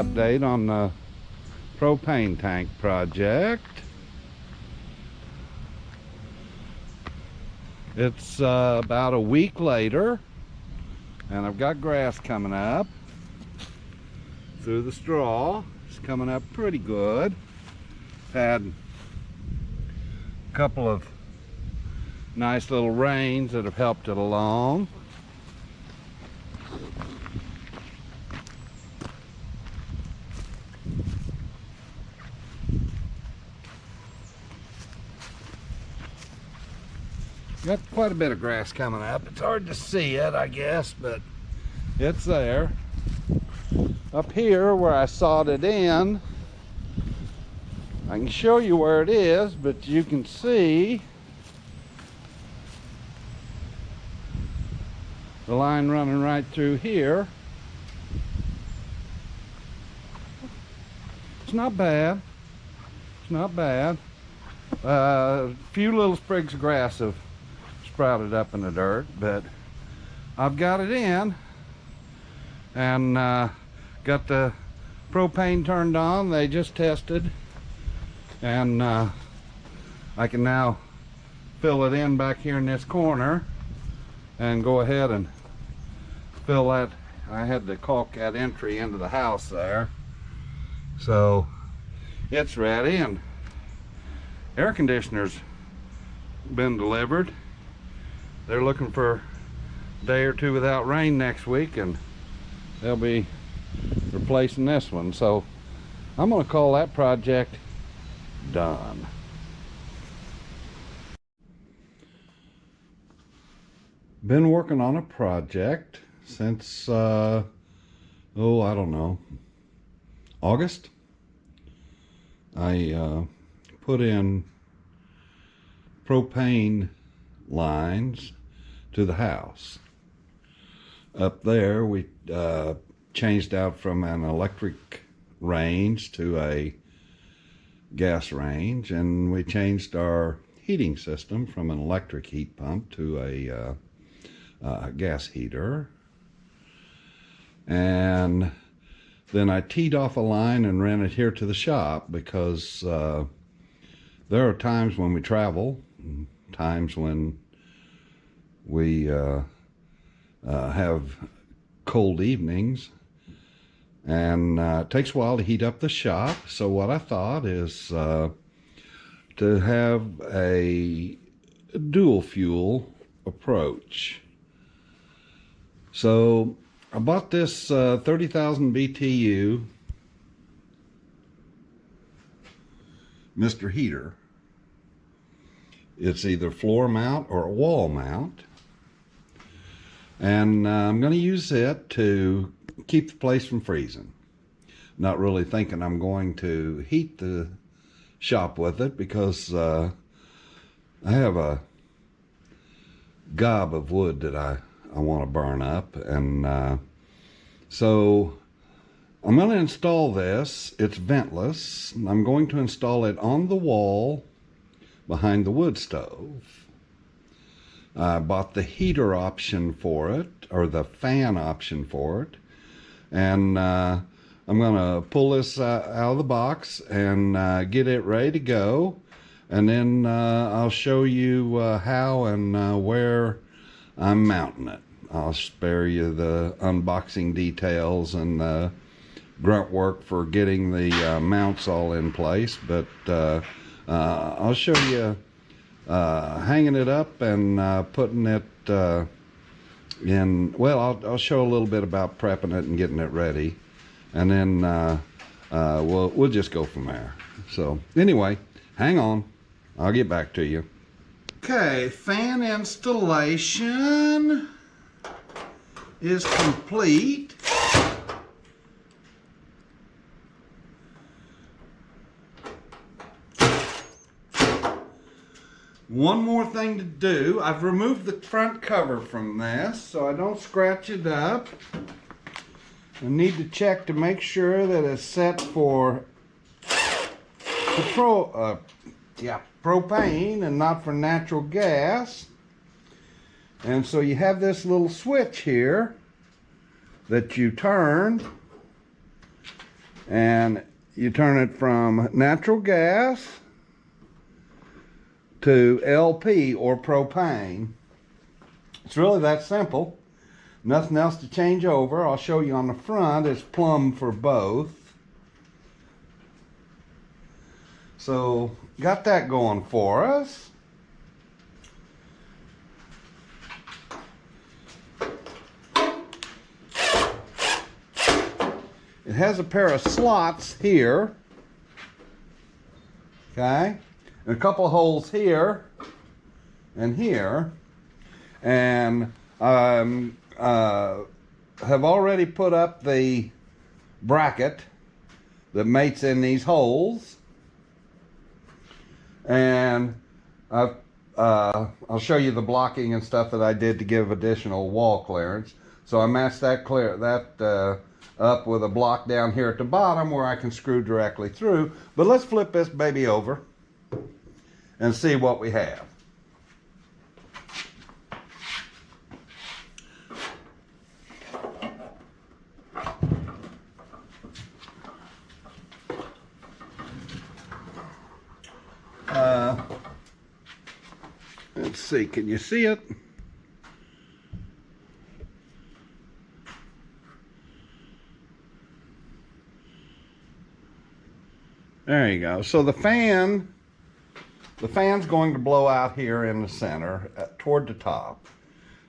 update on the propane tank project. It's about a week later, and I've got grass coming up through the straw. It's coming up pretty good. Had a couple of nice little rains that have helped it along. Got quite a bit of grass coming up. It's hard to see it, I guess, but it's there. Up here where I sawed it in, I can show you where it is, but you can see the line running right through here. It's not bad. It's not bad. A few little sprigs of grass have sprouted up in the dirt, but I've got it in and got the propane turned on. They just tested, and I can now fill it in back here in this corner and go ahead and fill that. I had to caulk that entry into the house there, so it's ready. And air conditioner's been delivered. They're looking for a day or two without rain next week, and they'll be replacing this one. So I'm going to call that project done. Been working on a project since I don't know, August. I put in propane lines to the house. Up there we changed out from an electric range to a gas range, and we changed our heating system from an electric heat pump to a gas heater. And then I teed off a line and ran it here to the shop, because there are times when we travel, times when we have cold evenings, and it takes a while to heat up the shop. So what I thought is to have a dual fuel approach. So I bought this 30,000 BTU Mr. Heater. It's either floor mount or wall mount, and I'm going to use it to keep the place from freezing. Not really thinking I'm going to heat the shop with it, because I have a gob of wood that I want to burn up, and so I'm going to install this. It's ventless. I'm going to install it on the wall behind the wood stove. I bought the heater option for it, or the fan option for it, and I'm going to pull this out of the box and get it ready to go, and then I'll show you how and where I'm mounting it. I'll spare you the unboxing details and the grunt work for getting the mounts all in place, but I'll show you hanging it up and putting it in. Well, I'll show a little bit about prepping it and getting it ready, and then we'll just go from there. So anyway, hang on, I'll get back to you. Okay, fan installation is complete. One more thing to do. I've removed the front cover from this so I don't scratch it up. I need to check to make sure that it's set for propane and not for natural gas. And so you have this little switch here that you turn, and you turn it from natural gas to LP or propane. It's really that simple. Nothing else to change over. I'll show you on the front. It's plumb for both. So got that going for us. It has a pair of slots here. Okay. And a couple of holes here and here. And have already put up the bracket that mates in these holes, and I'll show you the blocking and stuff that I did to give additional wall clearance. So I matched that up with a block down here at the bottom where I can screw directly through. But let's flip this baby over and see what we have. Let's see, can you see it? There you go. So the fan's going to blow out here in the center toward the top.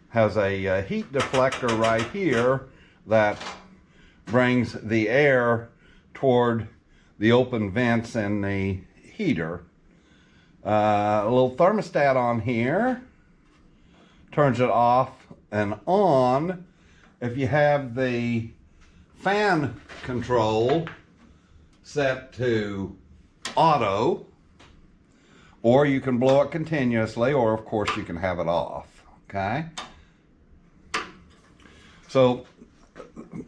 Has a heat deflector right here that brings the air toward the open vents in the heater. A little thermostat on here turns it off and on. If you have the fan control set to auto, or you can blow it continuously, or of course you can have it off. Okay, so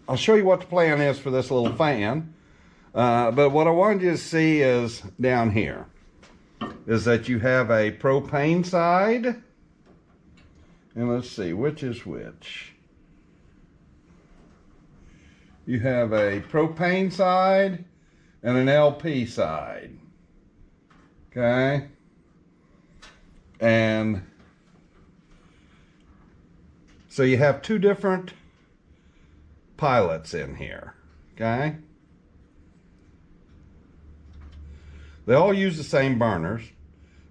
I'll show you what the plan is for this little fan, but what I wanted you to see is down here is that you have a propane side, and let's see which is which. You have a propane side and an LP side. Okay, and so you have two different pilots in here. Okay, they all use the same burners,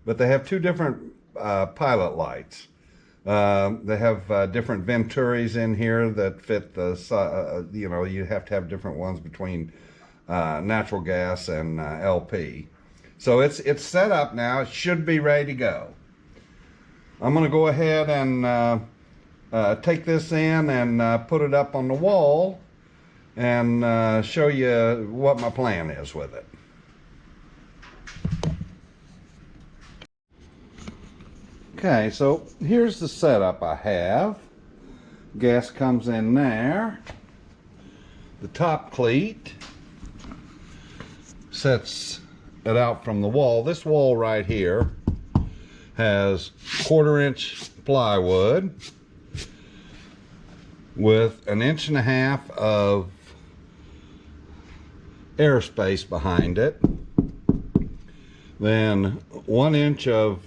but they have two different pilot lights. They have different Venturis in here that fit the, you have to have different ones between natural gas and LP. So it's set up now. It should be ready to go. I'm going to go ahead and take this in and put it up on the wall and show you what my plan is with it. Okay, so here's the setup I have. Gas comes in there. The top cleat sets it out from the wall. This wall right here has 1/4 inch plywood with 1.5 inches of airspace behind it. Then 1 inch of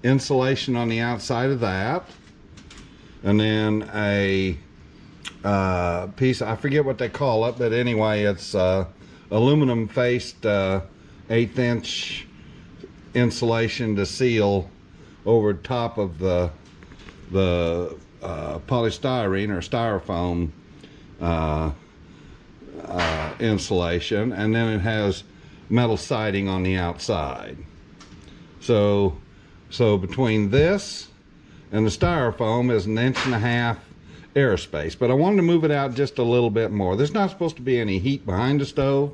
insulation on the outside of that, and then a piece, I forget what they call it, but anyway, it's aluminum faced 1/8 inch insulation to seal over top of the polystyrene or styrofoam insulation, and then it has metal siding on the outside. So between this and the styrofoam is 1.5 inches airspace, but I wanted to move it out just a little bit more. There's not supposed to be any heat behind the stove,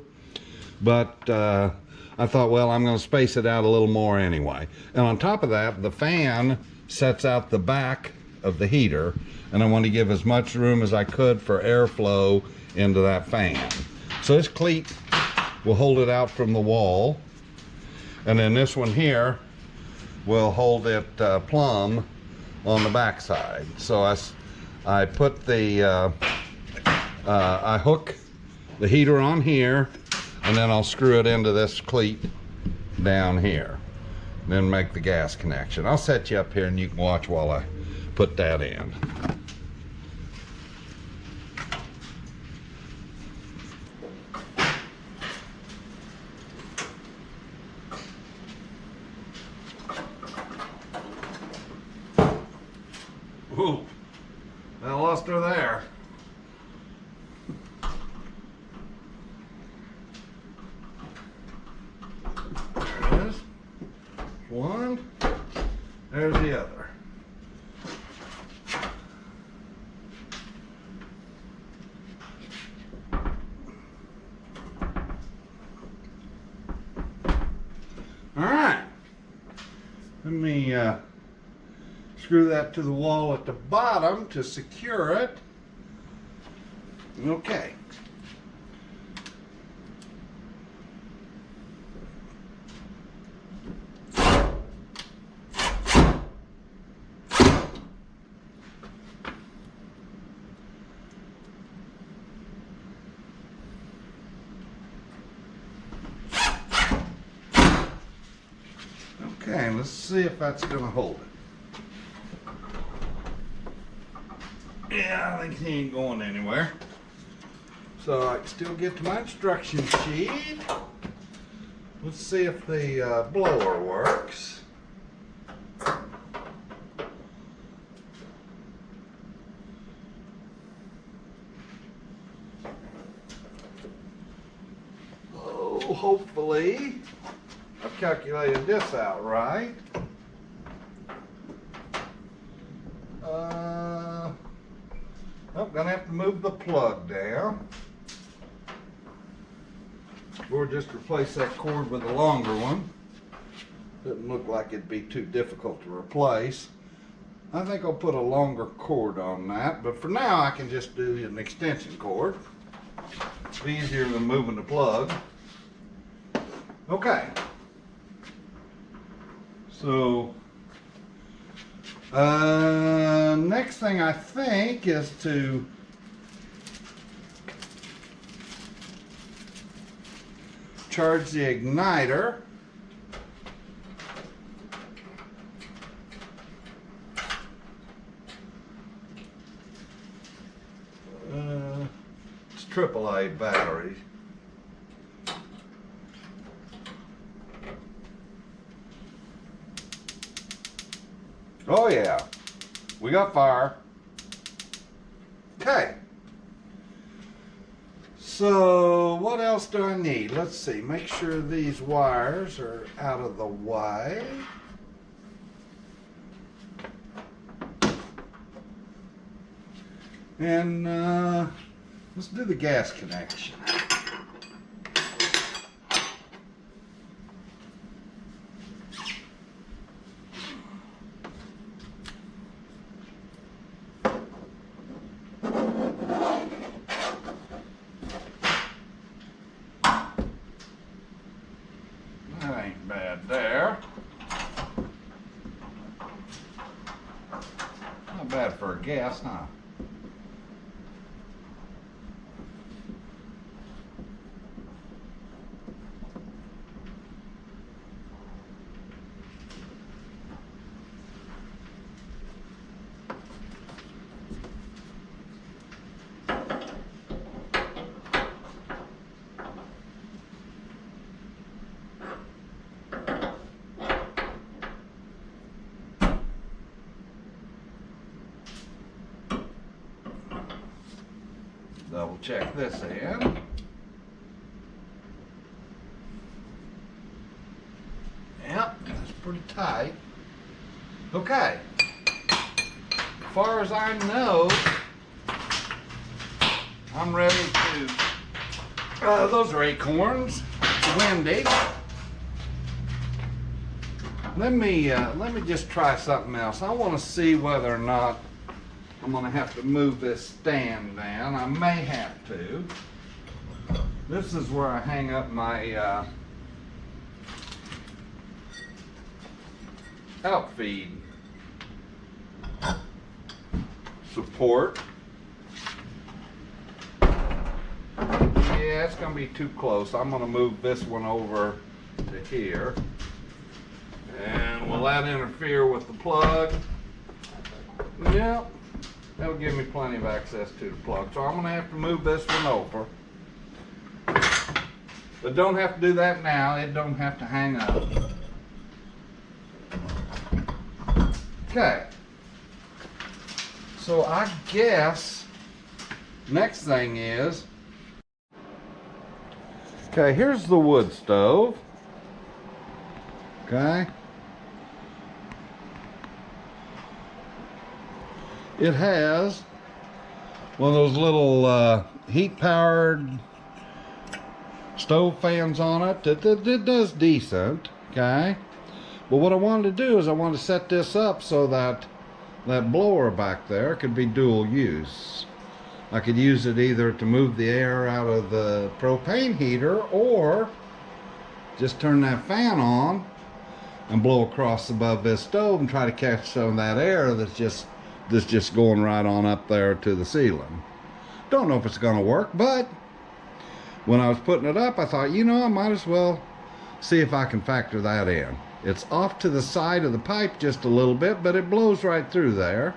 but I thought, well, I'm going to space it out a little more anyway. And on top of that, the fan sets out the back of the heater, and I want to give as much room as I could for airflow into that fan. So this cleat will hold it out from the wall, and then this one here will hold it plumb on the back side. So I put the I hook the heater on here, and then I'll screw it into this cleat down here. Then make the gas connection. I'll set you up here and you can watch while I put that in. Ooh, I lost her there. There it is. One. There's the other. All right. Let me screw that to the wall at the bottom to secure it. Okay. Okay, let's see if that's going to hold it. Yeah, I think he ain't going anywhere. So I can still get to my instruction sheet. Let's see if the blower works. Oh, hopefully I've calculated this out right. I'm gonna have to move the plug down, or just replace that cord with a longer one. Doesn't look like it'd be too difficult to replace. I think I'll put a longer cord on that, but for now I can just do an extension cord. It's easier than moving the plug. Okay. So next thing I think is to charge the igniter. It's AAA battery. Oh yeah, we got fire. Okay. So what else do I need? Let's see, make sure these wires are out of the way. And let's do the gas connection. That ain't bad there. Not bad for a gas, huh? Double check this in. Yep, that's pretty tight. Okay. As far as I know, I'm ready to. Those are acorns. It's windy. Let me just try something else. I want to see whether or not I'm going to have to move this stand down. I may have to. This is where I hang up my outfeed support. Yeah, it's gonna be too close. I'm gonna move this one over to here. And will that interfere with the plug? Yep. That'll give me plenty of access to the plug. So I'm gonna have to move this one over. But don't have to do that now. It don't have to hang up. Okay. So I guess next thing is, okay, here's the wood stove. Okay. It has one of those little heat powered stove fans on it. It does decent. Okay. But what I wanted to do is I wanted to set this up so that that blower back there could be dual use. I could use it either to move the air out of the propane heater, or just turn that fan on and blow across above this stove and try to catch some of that air that's just going right on up there to the ceiling. Don't know if it's going to work, but when I was putting it up, I thought, you know, I might as well see if I can factor that in. It's off to the side of the pipe just a little bit, but it blows right through there.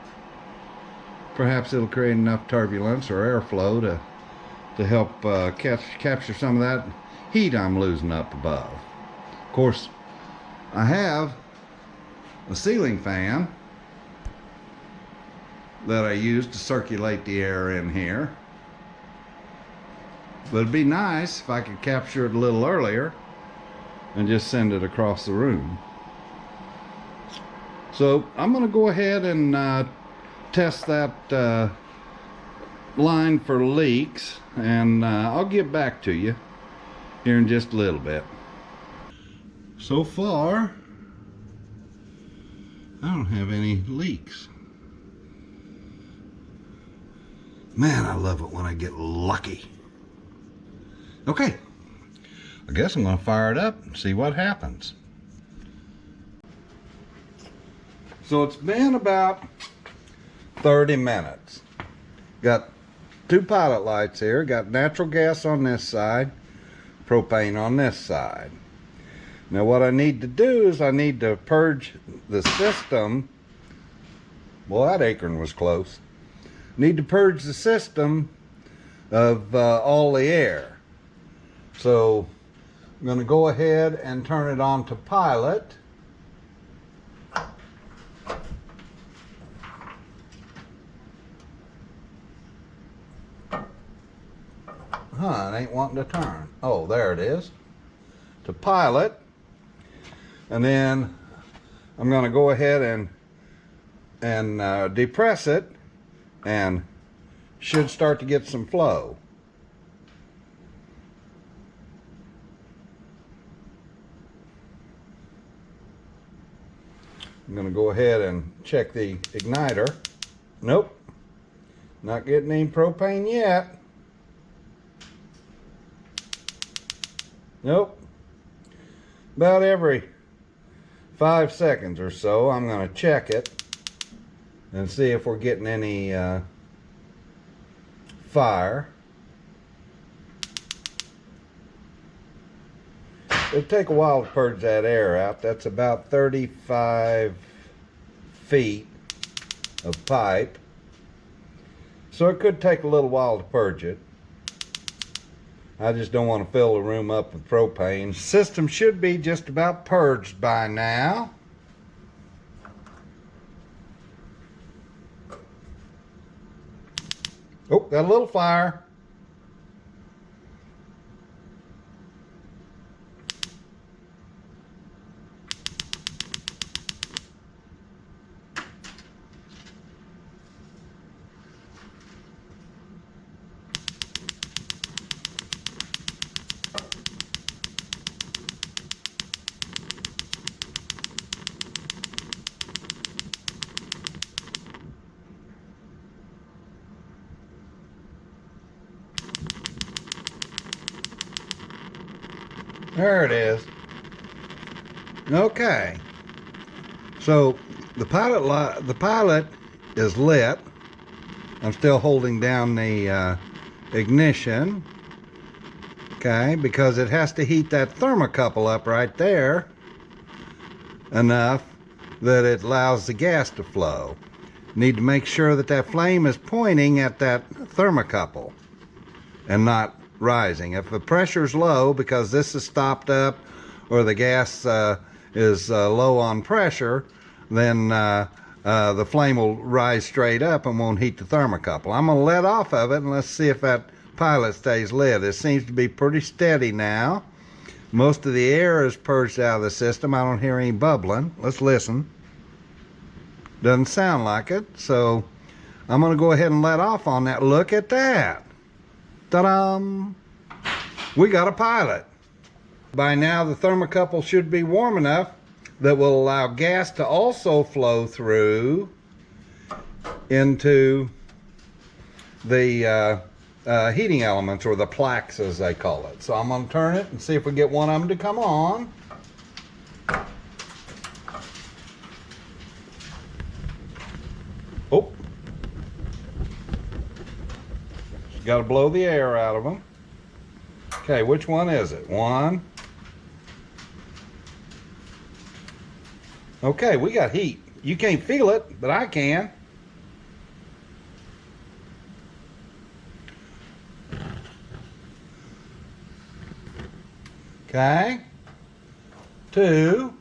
Perhaps it'll create enough turbulence or airflow to help capture some of that heat I'm losing up above. Of course, I have a ceiling fan that I use to circulate the air in here. But it'd be nice if I could capture it a little earlier and just send it across the room. So I'm going to go ahead and test that line for leaks, and I'll get back to you here in just a little bit. So far, I don't have any leaks. Man, I love it when I get lucky. Okay, I guess I'm going to fire it up and see what happens. So it's been about 30 minutes. Got two pilot lights here. Got natural gas on this side, propane on this side. Now what I need to do is I need to purge the system. Well, that acorn was close. Need to purge the system of all the air. So I'm going to go ahead and turn it on to pilot. It ain't wanting to turn. Oh, there it is. To pilot. And then I'm going to go ahead and depress it, and should start to get some flow. I'm going to go ahead and check the igniter. Nope, not getting any propane yet. Nope. About every 5 seconds or so, I'm going to check it and see if we're getting any fire. It'll take a while to purge that air out. That's about 35 feet of pipe. So it could take a little while to purge it. I just don't want to fill the room up with propane. System should be just about purged by now. Oh, got a little fire. There it is. Okay. So the pilot is lit. I'm still holding down the ignition. Okay, because it has to heat that thermocouple up right there enough that it allows the gas to flow. Need to make sure that that flame is pointing at that thermocouple and not rising. If the pressure's low because this is stopped up or the gas is low on pressure, then the flame will rise straight up and won't heat the thermocouple. I'm going to let off of it and let's see if that pilot stays lit. It seems to be pretty steady now. Most of the air is purged out of the system. I don't hear any bubbling. Let's listen. Doesn't sound like it, so I'm going to go ahead and let off on that. Look at that. Ta-da! We got a pilot. By now the thermocouple should be warm enough that will allow gas to also flow through into the heating elements, or the plaques as they call it. So I'm going to turn it and see if we get one of them to come on. Oh, got to blow the air out of them. Okay, which one is it? One. Okay, we got heat. You can't feel it, but I can. Okay. Two.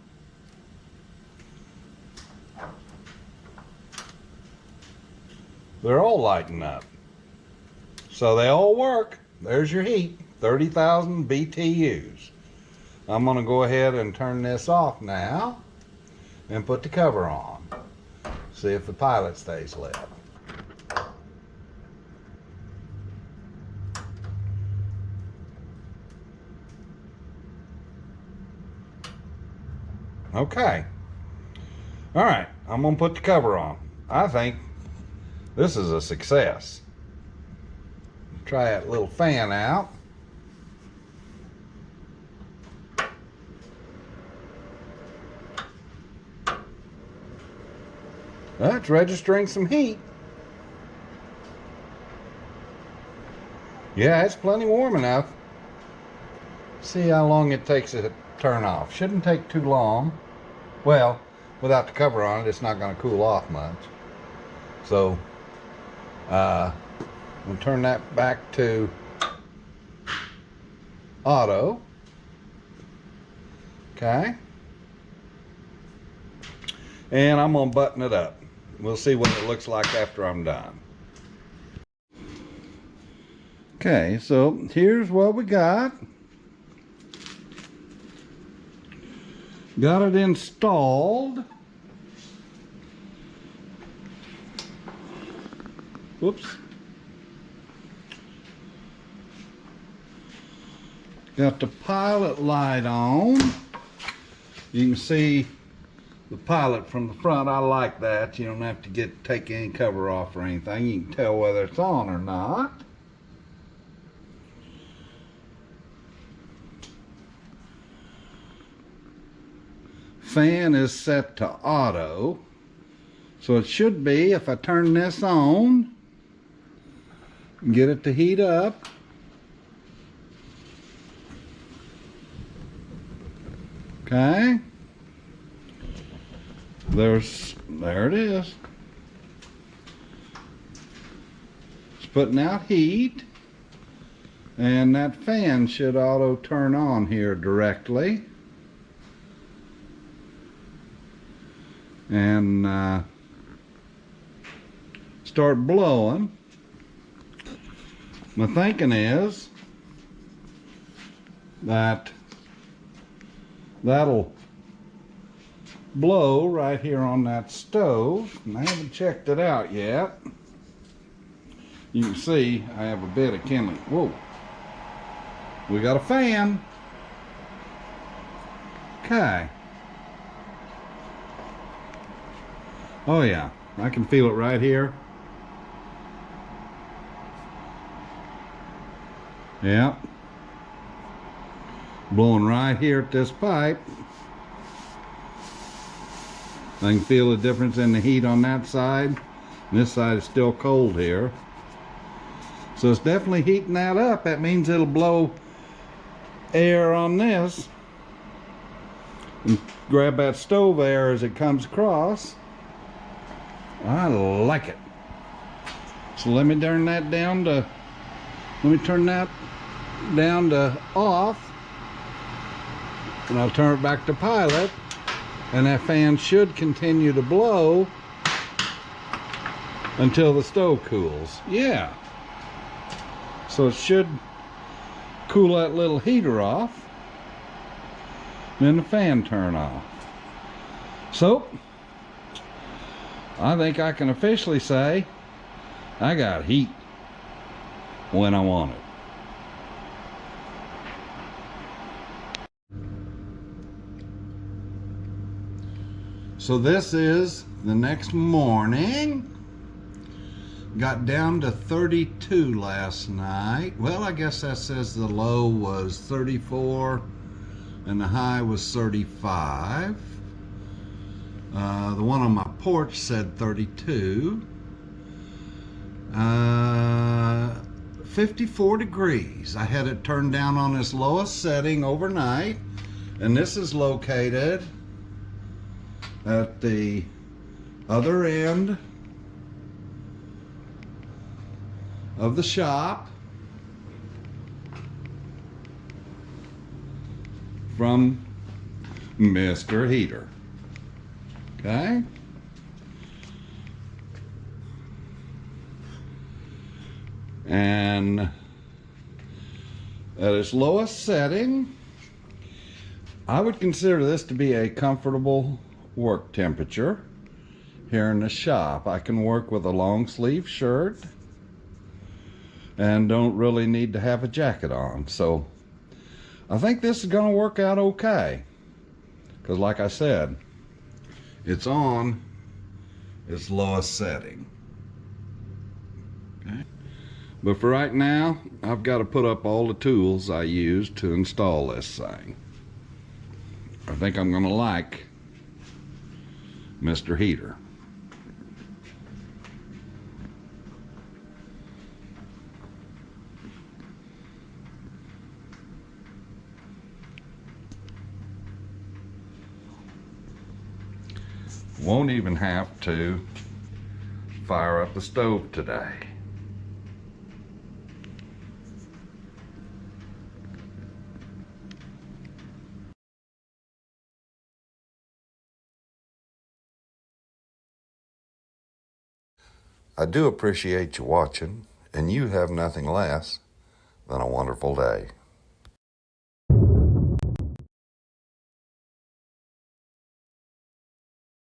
They're all lighting up. So they all work. There's your heat. 30,000 BTUs. I'm going to go ahead and turn this off now and put the cover on. See if the pilot stays lit. Okay. All right, I'm going to put the cover on. I think this is a success. Try that little fan out. That's registering some heat. Yeah, it's plenty warm enough. See how long it takes it to turn off. Shouldn't take too long. Well, without the cover on it, it's not going to cool off much. So, we'll turn that back to auto. Okay. And I'm going to button it up. We'll see what it looks like after I'm done. Okay, so here's what we got. Got it installed. Whoops. Got the pilot light on. You can see the pilot from the front. I like that. You don't have to take any cover off or anything. You can tell whether it's on or not. Fan is set to auto. So it should be, if I turn this on, get it to heat up. Okay. There it is. It's putting out heat, and that fan should auto turn on here directly, and start blowing. My thinking is that that'll blow right here on that stove, and I haven't checked it out yet. You can see I have a bit of kindling. Whoa, we got a fan. Okay. Oh yeah, I can feel it right here. Yeah, blowing right here at this pipe. I can feel the difference in the heat on that side. And this side is still cold here. So it's definitely heating that up. That means it'll blow air on this and grab that stove air as it comes across. I like it. So let me turn that down to off, and I'll turn it back to pilot, and that fan should continue to blow until the stove cools. Yeah. So it should cool that little heater off, then the fan turn off. So I think I can officially say I got heat when I want it. So this is the next morning. Got down to 32 last night. Well, I guess that says the low was 34 and the high was 35. The one on my porch said 32. 54 degrees. I had it turned down on its lowest setting overnight, and this is located at the other end of the shop from Mr. Heater. Okay? And at its lowest setting, I would consider this to be a comfortable work temperature here in the shop. I can work with a long sleeve shirt and don't really need to have a jacket on. So I think this is going to work out okay, because like I said, it's on its lowest setting. Okay. But for right now, I've got to put up all the tools I used to install this thing. I think I'm going to like Mr. Heater. Won't even have to fire up the stove today. I do appreciate you watching, and you have nothing less than a wonderful day.